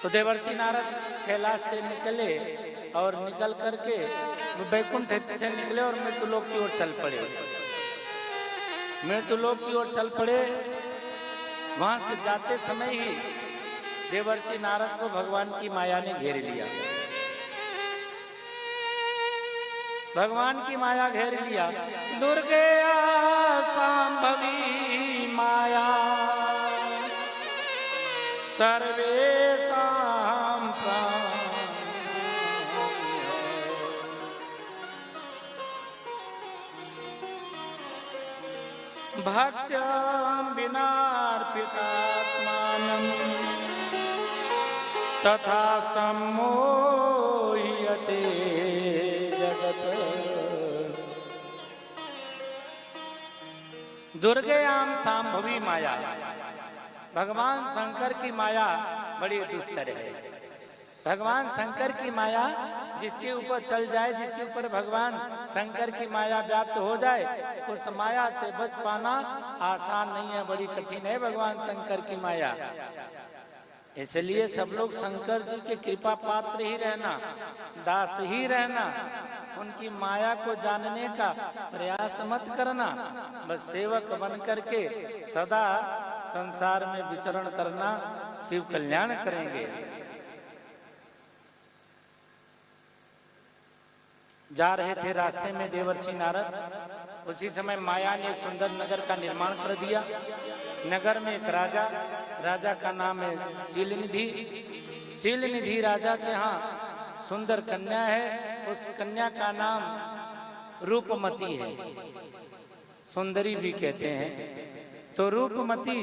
तो देवर्षि नारद कैलाश से निकले और निकल करके वैकुंठ से निकले और मृत्युलोक की ओर चल पड़े। मृत्युलोक की ओर चल पड़े। वहां से जाते समय ही देवर्षि नारद को भगवान की माया ने घेर लिया। भगवान की माया घेर लिया। दुर्गे सांभवी माया सर्वेषां प्राण भक्त्या विनार्पितात्मानं तथा सम्मोह्यते जगत्। दुर्गयाम सांभवी माया, भगवान शंकर की माया बड़ी दुस्तर है। भगवान शंकर की माया जिसके ऊपर चल जाए, जिसके ऊपर भगवान शंकर की माया व्याप्त हो जाए, उस माया से बच पाना आसान नहीं है, बड़ी कठिन है भगवान शंकर की माया। इसलिए सब लोग शंकर जी के कृपा पात्र ही रहना, दास ही रहना, उनकी माया को जानने का प्रयास मत करना। बस सेवक बन करके सदा संसार में विचरण करना, शिव कल्याण करेंगे। जा रहे थे रास्ते में देवर्षि नारद, उसी समय माया ने एक सुंदर नगर का निर्माण कर दिया। नगर में एक राजा का नाम है शीलनिधि। शीलनिधि राजा के यहाँ सुंदर कन्या है, उस कन्या का नाम रूपमती है, सुंदरी भी कहते हैं। तो रूपमती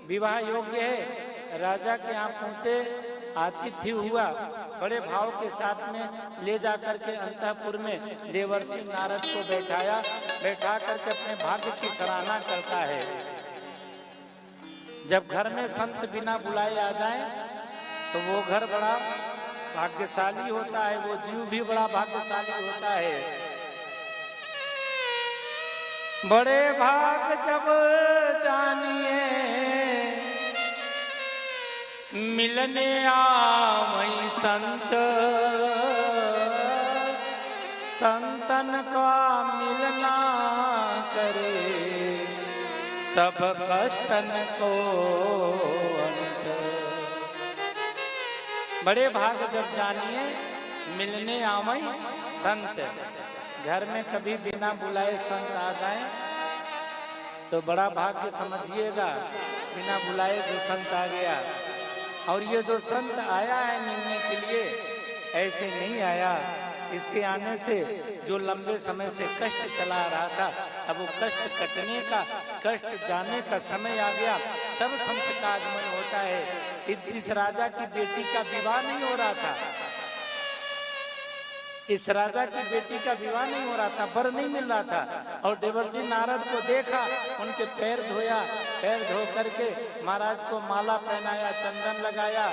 विवाह योग्य है। राजा के यहाँ पहुंचे, आतिथ्य हुआ, बड़े भाव के साथ में ले जाकर के अंतःपुर में देवर्षि नारद को बैठाया। बैठा करके अपने भाग्य की सराहना करता है। जब घर में संत बिना बुलाए आ जाए तो वो घर बड़ा भाग्यशाली होता है, वो जीव भी बड़ा भाग्यशाली होता है। बड़े भाग जब जानिए मिलने आवई संत, संतन का मिलना करे सब कष्टन को अंत। बड़े भाग जब जानिए मिलने आवई संत। घर में कभी बिना बुलाए संत आ जाए तो बड़ा भाग्य समझिएगा। बिना बुलाए जो संत आ गया, और ये जो संत आया है मिलने के लिए, ऐसे नहीं आया। इसके आने से जो लंबे समय से कष्ट चला रहा था, अब वो कष्ट कटने का, कष्ट जाने का समय आ गया, तब संत का आगमन होता है। इस राजा की बेटी का विवाह नहीं हो रहा था, इस राजा की बेटी का विवाह नहीं हो रहा था, वर नहीं मिल रहा था। और देवर्षि नारद को देखा, उनके पैर धोया, पैर धो करके महाराज को माला पहनाया, चंदन लगाया,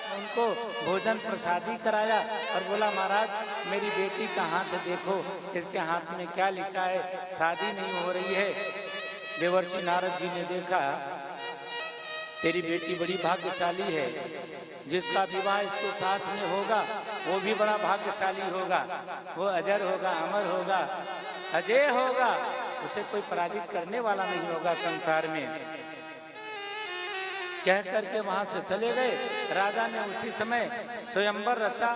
उनको भोजन प्रसादी कराया और बोला महाराज मेरी बेटी का हाथ देखो, इसके हाथ में क्या लिखा है, शादी नहीं हो रही है। देवर्षि नारद जी ने देखा तेरी बेटी बड़ी भाग्यशाली है, जिसका विवाह इसके साथ में होगा वो भी बड़ा भाग्यशाली होगा, वो अजर होगा, अमर होगा, अजय होगा, उसे कोई पराजित करने वाला नहीं होगा संसार में। कह करके वहां से चले गए। राजा ने उसी समय स्वयंवर रचा।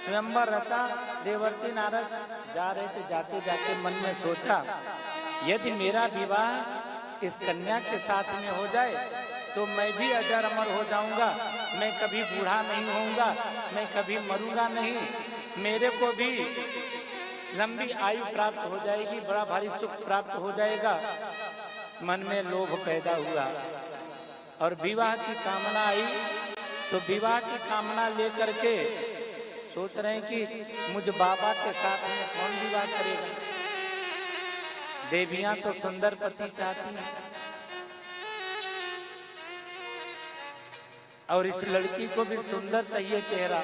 स्वयंवर रचा। देवर्षि नारद जा रहे थे, जाते जाते मन में सोचा यदि मेरा विवाह इस कन्या के साथ में हो जाए तो मैं भी अजर अमर हो जाऊंगा, मैं कभी बूढ़ा नहीं होऊंगा, मैं कभी मरूंगा नहीं, मेरे को भी लंबी आयु प्राप्त हो जाएगी, बड़ा भारी सुख प्राप्त हो जाएगा। मन में लोभ पैदा हुआ और विवाह की कामना आई। तो विवाह की कामना लेकर के सोच रहे हैं कि मुझ बाबा के साथ में कौन विवाह करेगा। देवियां तो सुंदर पति चाहती हैं और इस लड़की को भी सुंदर चाहिए चेहरा,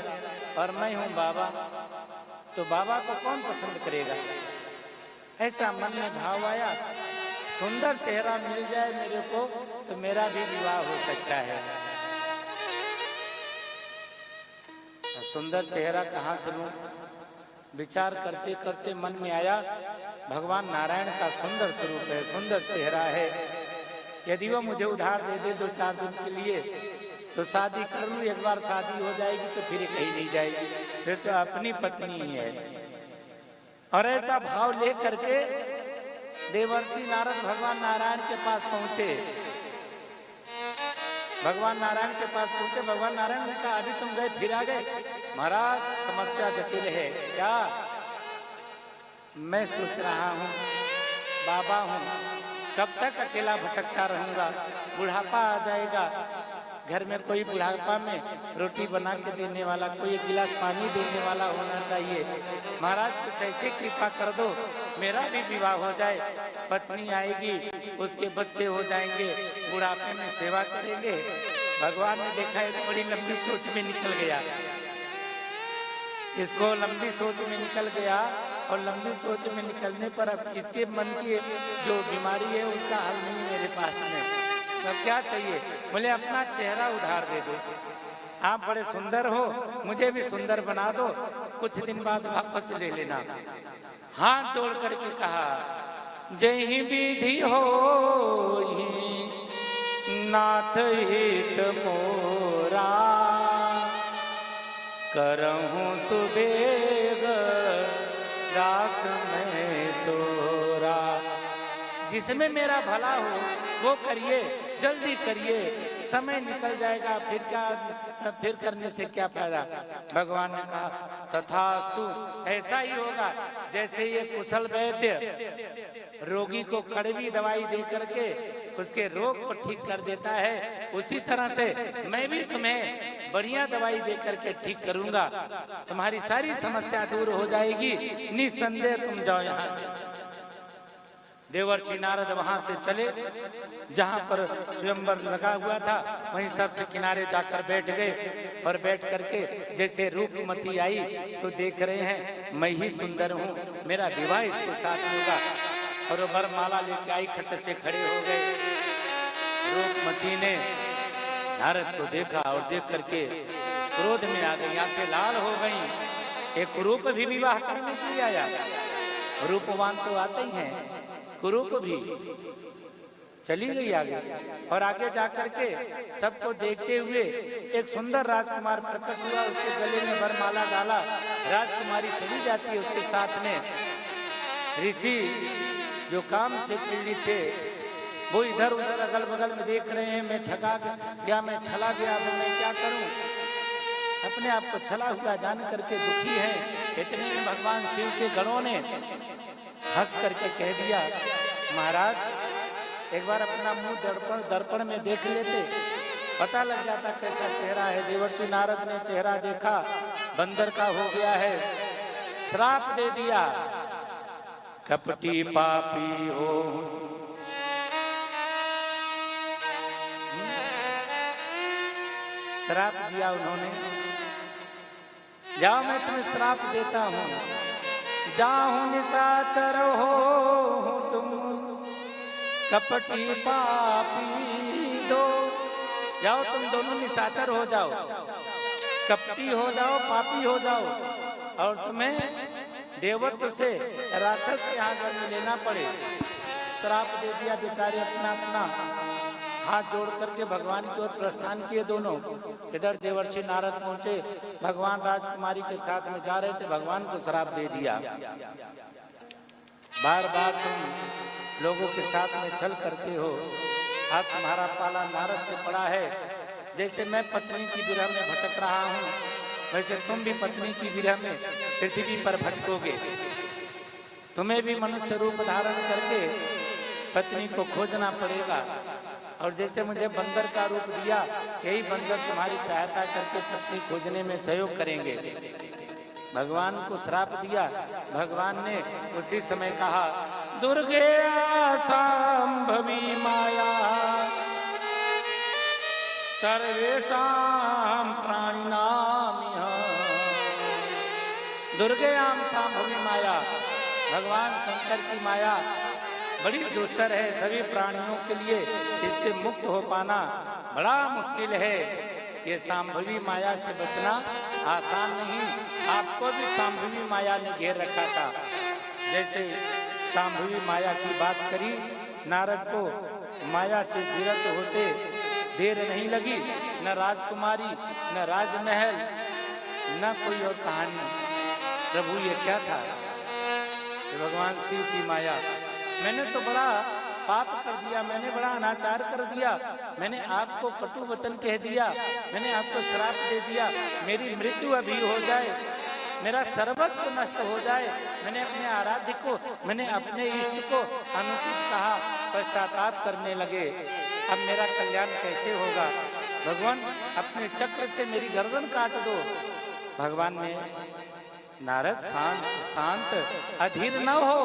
और मैं हूं बाबा, तो बाबा को कौन पसंद करेगा। ऐसा मन में भाव आया। सुंदर चेहरा मिल जाए मेरे को तो मेरा भी विवाह हो सकता है। सुंदर चेहरा कहाँ से लूं? विचार करते करते मन में आया भगवान नारायण का सुंदर स्वरूप है, सुंदर चेहरा है। यदि वो मुझे उधार दे दे 2-4 दिन के लिए तो शादी कर लूं। एक बार शादी हो जाएगी तो फिर कहीं नहीं जाएगी, फिर तो अपनी पत्नी ही है। और ऐसा भाव ले करके देवर्षि नारद भगवान नारायण के पास पहुंचे। भगवान नारायण के पास पहुंचे। भगवान नारायण ने कहा अभी तुम गए फिर आ गए? महाराज समस्या जटिल है। क्या? मैं सोच रहा हूँ बाबा हूँ, कब तक अकेला भटकता रहूंगा? बुढ़ापा आ जाएगा, घर में कोई बुढ़ापा में रोटी बना के देने वाला, कोई एक गिलास पानी देने वाला होना चाहिए। महाराज कुछ ऐसे कृपा कर दो मेरा भी विवाह हो जाए, पत्नी आएगी, उसके बच्चे हो जाएंगे, बुढ़ापे में सेवा करेंगे। भगवान ने देखा एक बड़ी लंबी सोच में निकल गया, इसको लंबी सोच में निकल गया। और लंबी सोच में निकलने पर अब इसके मन की जो बीमारी है उसका हल नहीं मेरे पास में। तो क्या चाहिए? बोले अपना चेहरा उधार दे दो, आप बड़े सुंदर हो, मुझे भी सुंदर बना दो, कुछ दिन बाद वापस ले लेना। हाथ जोड़ करके कहा जय विधि हो नाथ हित मोरा, करहूं सुबेग दास में तोरा। जिसमें मेरा भला हो वो करिए, जल्दी करिए, समय निकल जाएगा, फिर क्या, फिर करने से क्या फायदा। भगवान ने कहा तथास्तु, ऐसा ही होगा। जैसे ये कुशल वैद्य रोगी को कड़वी दवाई दे करके उसके रोग को ठीक कर देता है, उसी तरह से मैं भी तुम्हें बढ़िया दवाई दे करके ठीक करूंगा, तुम्हारी सारी समस्या दूर हो जाएगी, निसंदेह तुम जाओ यहाँ से। देवर्षि नारद वहां से चले, जहां पर स्वयंवर लगा हुआ था वहीं सबसे किनारे जाकर बैठ गए। और बैठ करके जैसे रूपमती आई तो देख रहे हैं मैं ही सुंदर हूँ, मेरा विवाह इसके साथ होगा। और वो वरमाला लेके आई, खट से खड़े हो गए। रूपमती ने नारद को देखा और देख करके क्रोध में आ गई, आंखें लाल हो गईं। एक कुरूप भी विवाह करने के लिए आया? रूपवान तो आते ही हैं, कुरूप भी। चली गई आगे, और आगे जाकर के सबको देखते हुए एक सुंदर राजकुमार प्रकट हुआ, उसके गले में वरमाला डाला, राजकुमारी चली जाती है उसके साथ में। ऋषि जो काम से पीड़ित थे वो इधर उधर अगल बगल में देख रहे हैं, मैं ठगा गया, मैं छला गया, अब मैं क्या करूं? अपने आप को छला हुआ जान करके दुखी है। इतने में भगवान शिव के गणों ने हंस करके कह दिया महाराज एक बार अपना मुंह दर्पण में देख लेते, पता लग जाता कैसा चेहरा है। देवर्षि नारद ने चेहरा देखा, बंदर का हो गया है, श्राप दे दिया, कपटी पापी हो। श्राप दिया उन्होंने, जाओ मैं तुम्हें श्राप देता हूं, जाहू निशाचर हो तुम, कपटी पापी दो। जाओ तुम दोनों निशाचर हो जाओ, कपटी हो जाओ, पापी हो जाओ, और तुम्हें देवत्व से राक्षस के यहाँ जन्म लेना पड़े। श्राप दे दिया बेचारे, अपना अपना हाथ जोड़ करके भगवान की ओर प्रस्थान किए दोनों। इधर देवर्षि नारद पहुंचे, भगवान राजकुमारी के साथ में जा रहे थे, भगवान को श्राप दे दिया, बार बार तुम लोगों के साथ में छल करते हो, आज तुम्हारा पाला नारद से पड़ा है। जैसे मैं पत्नी की विरह में भटक रहा हूँ, वैसे तुम भी पत्नी की विरह में पृथ्वी पर भटकोगे। तुम्हें भी मनुष्य रूप धारण करके पत्नी को खोजना पड़ेगा। और जैसे मुझे बंदर का रूप दिया, यही बंदर तुम्हारी सहायता करके पत्नी खोजने में सहयोग करेंगे। भगवान को श्राप दिया। भगवान ने उसी समय कहा दुर्गे संभवी माया सर्वेषां प्राणिनां दुर्गे आम संभवी माया। भगवान शंकर की माया बड़ी दुस्तर है सभी प्राणियों के लिए। इससे मुक्त हो पाना बड़ा मुश्किल है। ये सांभवी माया से बचना आसान नहीं। आपको भी सांभवी माया ने घेर रखा था। जैसे सांभवी माया की बात करी, नारद को माया से घिरत होते देर नहीं लगी। न राजकुमारी, न राजमहल, न कोई और कहानी। प्रभु ये क्या था? भगवान शिव की माया। मैंने तो बड़ा पाप कर दिया, मैंने बड़ा अनाचार कर दिया, मैंने आपको कटु वचन कह दिया, मैंने आपको श्राप दे दिया, मेरी मृत्यु अभी हो जाए, मेरा सर्वस्व नष्ट हो जाए, मैंने अपने आराध्य को, मैंने अपने इष्ट को अनुचित कहा, पश्चाताप करने लगे। अब मेरा कल्याण कैसे होगा? भगवान अपने चक्र से मेरी गर्दन काट दो। भगवान ने, नारद शांत शांत, अधीर न हो,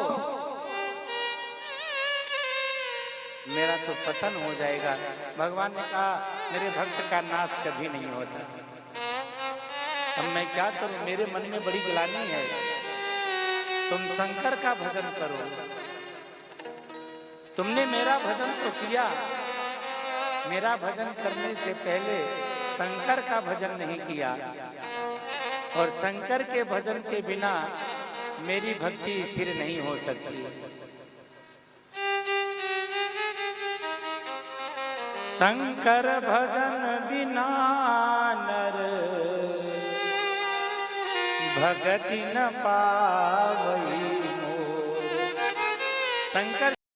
मेरा तो पतन हो जाएगा। भगवान ने कहा मेरे भक्त का नाश कभी नहीं होता। अब मैं क्या करूं? मेरे मन में बड़ी ग्लानि है। तुम शंकर का भजन करो। तुमने मेरा भजन तो किया, मेरा भजन करने से पहले शंकर का भजन नहीं किया, और शंकर के भजन के बिना मेरी भक्ति स्थिर नहीं हो सकती। शंकर भजन बिना नर भगति न पावई मोर। शंकर